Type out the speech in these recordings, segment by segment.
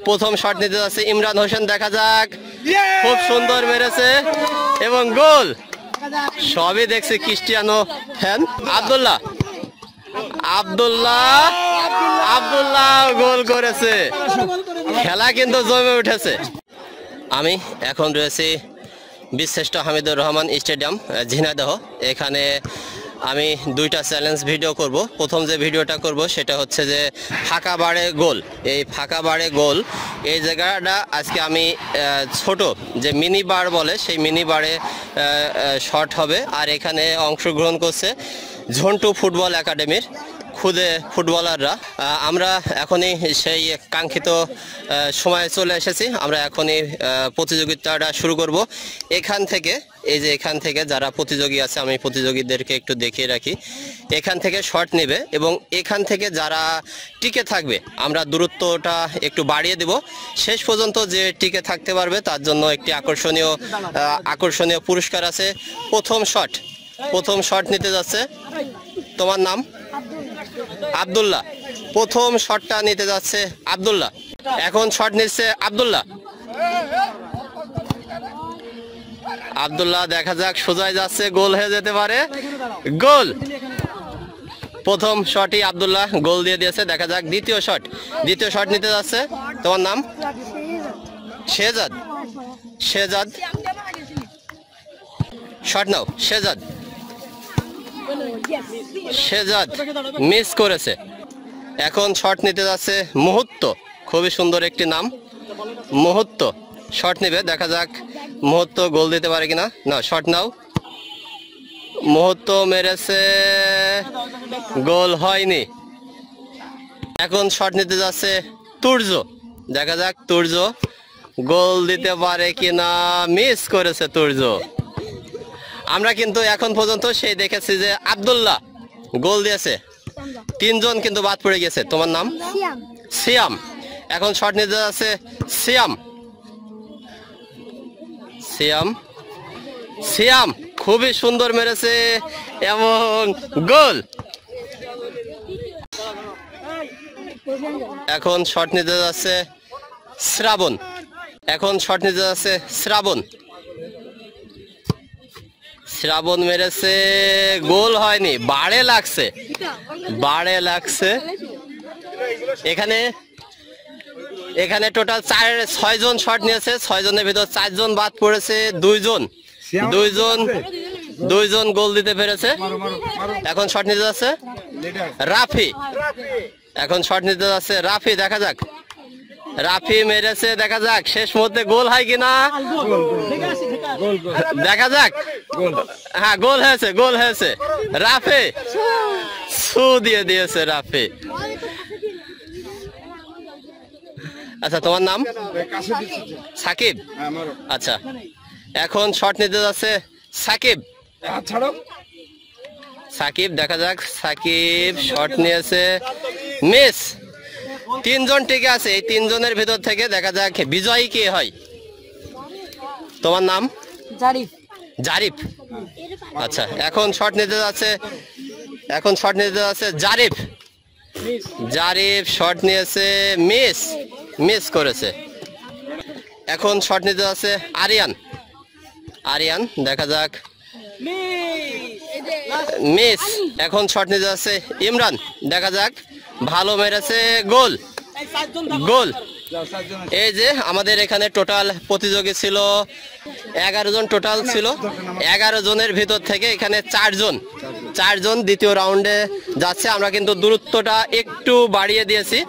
প্রথম শট নিতে যাচ্ছে ইমরান হোসেন, দেখা যাক, খুব সুন্দর মেরেছে এবং গোল। সবই দেখছে ক্রিস্টিয়ানো ফ্যান। আব্দুল্লাহ আব্দুল্লাহ আব্দুল্লাহ গোল করেছে। খেলা কিন্তু জমে উঠেছে। আমি এখন রয়েছি বীরশ্রেষ্ঠ হামিদুর রহমান স্টেডিয়াম, ঝিনাইদহ। এখানে আমি দুইটা চ্যালেঞ্জ ভিডিও করব। প্রথম যে ভিডিওটা করব সেটা হচ্ছে যে ফাঁকা বাড়ে গোল। এই ফাঁকা বাড়ে গোল এই জায়গাটা আজকে আমি ছোট যে মিনি বার বলে সেই মিনি বারে শট হবে। আর এখানে অংশগ্রহণ করছে ঝন্টু ফুটবল একাডেমির খুদে ফুটবলাররা। আমরা এখনই সেই কাঙ্ক্ষিত সময়ে চলে এসেছি। আমরা এখনই প্রতিযোগিতাটা শুরু করব। এখান থেকে এখান থেকে যারা প্রতিযোগী আছে আমি প্রতিযোগীদেরকে একটু দেখিয়ে রাখি। এখান থেকে শট নেবে এবং এখান থেকে যারা টিকে থাকবে আমরা দূরত্বটা একটু বাড়িয়ে দেব। শেষ পর্যন্ত যে টিকে থাকতে পারবে তার জন্য একটি আকর্ষণীয় পুরস্কার আছে। প্রথম শট নিতে যাচ্ছে, তোমার নাম? আব্দুল্লাহ। প্রথম শটটা নিতে যাচ্ছে আব্দুল্লাহ। এখন শট নিচ্ছে আব্দুল্লাহ। দেখা যাক, সোজাই যাচ্ছে, গোল হয়ে যেতে পারে। গোল। প্রথম শটই আব্দুল্লাহ গোল দিয়ে দিয়েছে। দেখা যাক দ্বিতীয় শট নিতে যাচ্ছে, তোমার নাম? শেহজাদ। শট নাও। শেহজাদ মিস করেছে। এখন শট নিতে যাচ্ছে মুহূর্ত। খুবই সুন্দর একটি নাম, মুহূর্ত। শট নেবে, দেখা যাক মুহূর্ত গোল দিতে পারে কিনা। না, শট নাও। মুহূর্ত মেরেছে, গোল হয়নি। এখন শট নিতে যাচ্ছে তুর্য। দেখা যাক তুর্য গোল দিতে পারে কিনা। মিস করেছে তুর্য। আমরা কিন্তু এখন পর্যন্ত সেই দেখেছি যে আব্দুল্লাহ গোল দিয়েছে, তিনজন কিন্তু বাদ পড়ে গেছে। তোমার নাম? সিয়াম। এখন শট নিতে যাচ্ছে সিয়াম। খুবই সুন্দর মেরেছে এবং গোল। এখন শট নিতে যাচ্ছে শ্রাবণ মেরেছে, গোল হয়নি, বাড়ে লাগছে। এখানে টোটাল 6 জন শট নিয়েছে। 6 জনের ভিতর 4 জন বাদ পড়েছে। 2 জন গোল দিতে পেরেছে। এখন শট নিতে যাচ্ছে রাফি। দেখা যাক, রাফি মেরেছে, দেখা যাক শেষ মুহূর্তে গোল হয় কিনা। দেখা যাক, হ্যাঁ গোল হয়েছে। রাফি ছু দিয়ে দিয়েছে রাফি। আচ্ছা, তোমার নাম? সাকিব। আচ্ছা, এখন শট নিতে যাচ্ছে সাকিব। দেখা যাক, সাকিব শট নিয়েছে, মিস। 3 জন টিকে আছে। এই 3 জনের ভিতর থেকে দেখা যাক বিজয়ী কে হয়। তোমার নাম? জারিফ। আচ্ছা, এখন শট নিতে যাচ্ছে জারিফ শট নিয়েছে, মিস করেছে। এখন শট নিতে যাচ্ছে আরিয়ান। দেখা যাক, মিস। এখন শট নিতে যাচ্ছে ইমরান। দেখা যাক, ভালো মেরেছে, গোল। এই যে আমাদের এখানে টোটাল প্রতিযোগী ছিল 11 জন। 11 জনের ভিতর থেকে এখানে 4 জন দ্বিতীয় রাউন্ডে যাচ্ছে। আমরা কিন্তু দূরত্বটা একটু বাড়িয়ে দিয়েছি।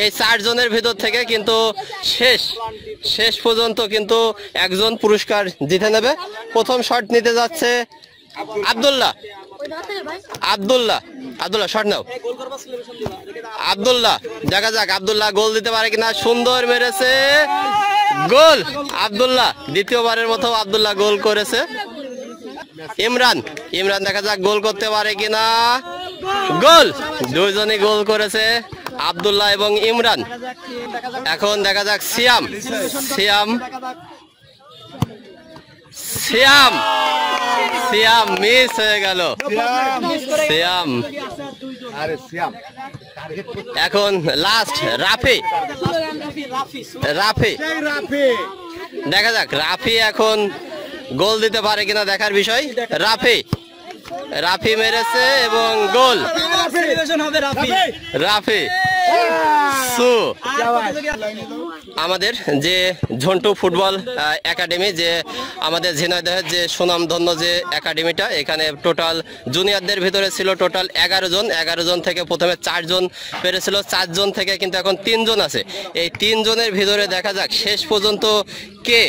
এই 4 জনের ভিতর থেকে কিন্তু শেষ পর্যন্ত কিন্তু একজন পুরস্কার জিতে নেবে। প্রথম শট নিতে যাচ্ছে আব্দুল্লাহ। শট নাও। দেখা যাক আব্দুল্লাহ গোল দিতে পারে কিনা। সুন্দর মেরেছে, গোল। আব্দুল্লাহ দ্বিতীয়বারের মতো আব্দুল্লাহ গোল করেছে। ইমরান দেখা যাক গোল করতে পারে কিনা। গোল। 2 জনই গোল করেছে, আব্দুল্লাহ এবং ইমরান। এখন দেখা যাক সিয়াম মিস হয়ে গেল। এখন লাস্ট রাফি রাফি দেখা যাক রাফি এখন গোল দিতে পারে কিনা দেখার বিষয়। রাফি রাফি মেরেছে এবং গোল। রাফি সু আমাদের যে ঝন্টু ফুটবল একাডেমি, যে আমাদের ঝিনাইদহের যে সুনামধন্য যে একাডেমিটা, এখানে টোটাল জুনিয়রদের ভিতরে ছিল টোটাল 11 জন। 11 জন থেকে প্রথমে 4 জন পেরেছিল, 4 জন থেকে কিন্তু এখন 3 জন আছে। এই 3 জনের ভিতরে দেখা যাক শেষ পর্যন্ত কে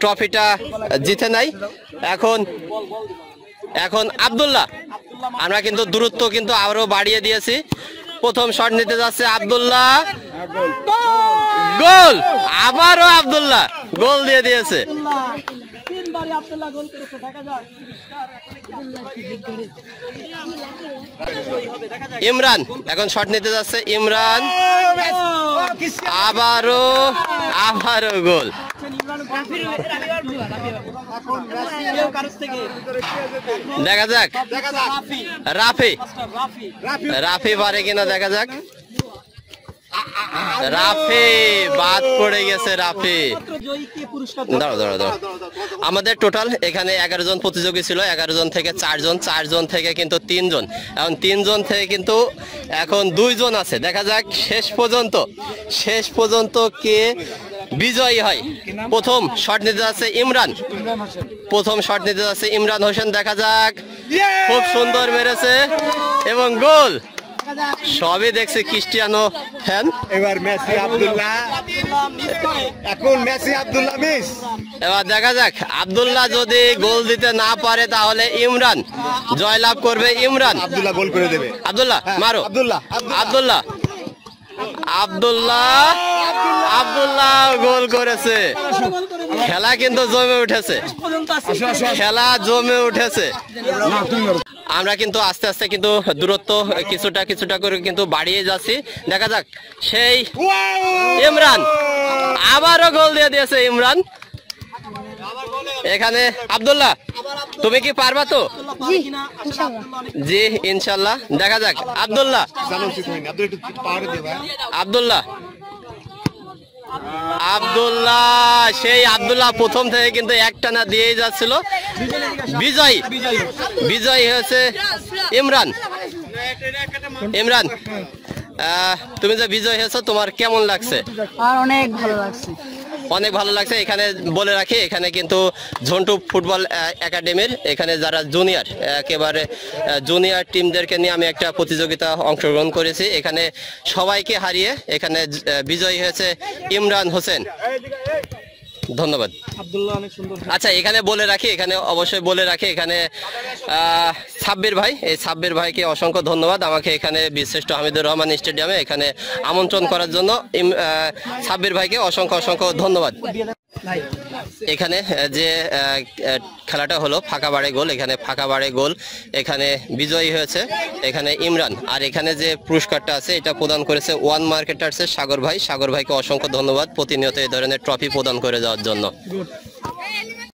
ট্রফিটা জিতে নাই। এখন আব্দুল্লাহ, আমরা কিন্তু দূরত্ব কিন্তু আরো বাড়িয়ে দিয়েছি। প্রথম শট নিতে যাচ্ছে আব্দুল্লাহ, গোল। আবারও আব্দুল্লাহ গোল দিয়ে দিয়েছে। ইমরান এখন শট নিতে যাচ্ছে, ইমরান আবারও গোল। দেখা যাক রাফি পারে কিনা দেখা যাক। রাফি বাদ পড়ে গেছে। রাফি দাঁড়াও। আমাদের টোটাল এখানে 11 জন প্রতিযোগী ছিল। 11 জন থেকে 4 জন, 4 জন থেকে কিন্তু 3 জন, এখন 3 জন থেকে কিন্তু এখন 2 জন আছে। দেখা যাক শেষ পর্যন্ত কে বিজয়ী হয়। প্রথম শট নিতে যাচ্ছে ইমরান, ইমরান হোসেন। দেখা যাক, খুব সুন্দর মেরেছে এবং গোল। সবই দেখছে ক্রিস্টিয়ানো ফ্যান। এবার মেসি আব্দুল্লাহ, এখন মেসি আব্দুল্লাহ মিস। এবার দেখা যাক আব্দুল্লাহ যদি গোল দিতে না পারে তাহলে ইমরান জয়লাভ করবে। ইমরান আব্দুল্লাহ গোল করে দেবে। আব্দুল্লাহ মারো। আব্দুল্লাহ গোল করেছে। খেলা কিন্তু জমে উঠেছে। আমরা কিন্তু আস্তে আস্তে কিন্তু দূরত্ব কিছুটা করে কিন্তু বাড়িয়ে যাচ্ছি। দেখা যাক সেই ইমরান আবারও গোল দিয়ে দিয়েছে। ইমরান এখানে আব্দুল্লাহ, তুমি কি পারবা তো? জি ইনশাল্লাহ। দেখা যাক আব্দুল্লাহ সেই আব্দুল্লাহ প্রথম থেকে কিন্তু একটানা দিয়েই যাচ্ছিল। বিজয়ী হয়েছে ইমরান। তুমি যে বিজয় হয়েছো, তোমার কেমন লাগছে? অনেক ভালো লাগছে। এখানে বলে রাখি, এখানে কিন্তু ঝন্টু ফুটবল একাডেমির এখানে যারা জুনিয়র, একেবারে জুনিয়র টিমদেরকে নিয়ে আমি একটা প্রতিযোগিতা অংশগ্রহণ করেছি। এখানে সবাইকে হারিয়ে এখানে বিজয়ী হয়েছে ইমরান হোসেন। ধন্যবাদ। আচ্ছা, এখানে অবশ্যই বলে রাখি, এখানে সাব্বির ভাই, এই সাব্বির ভাইকে অসংখ্য ধন্যবাদ আমাকে এখানে বীরশ্রেষ্ঠ হামিদুর রহমান স্টেডিয়ামে এখানে আমন্ত্রণ করার জন্য। সাব্বির ভাইকে অসংখ্য ধন্যবাদ। এখানে যে খেলাটা হলো ফাঁকা বাড়ে গোল, এখানে বিজয়ী হয়েছে এখানে ইমরান। আর এখানে যে পুরস্কারটা আছে এটা প্রদান করেছে ওয়ান মার্কেটার্সের সাগর ভাইকে অসংখ্য ধন্যবাদ প্রতিনিয়ত এই ধরনের ট্রফি প্রদান করে যাওয়ার জন্য।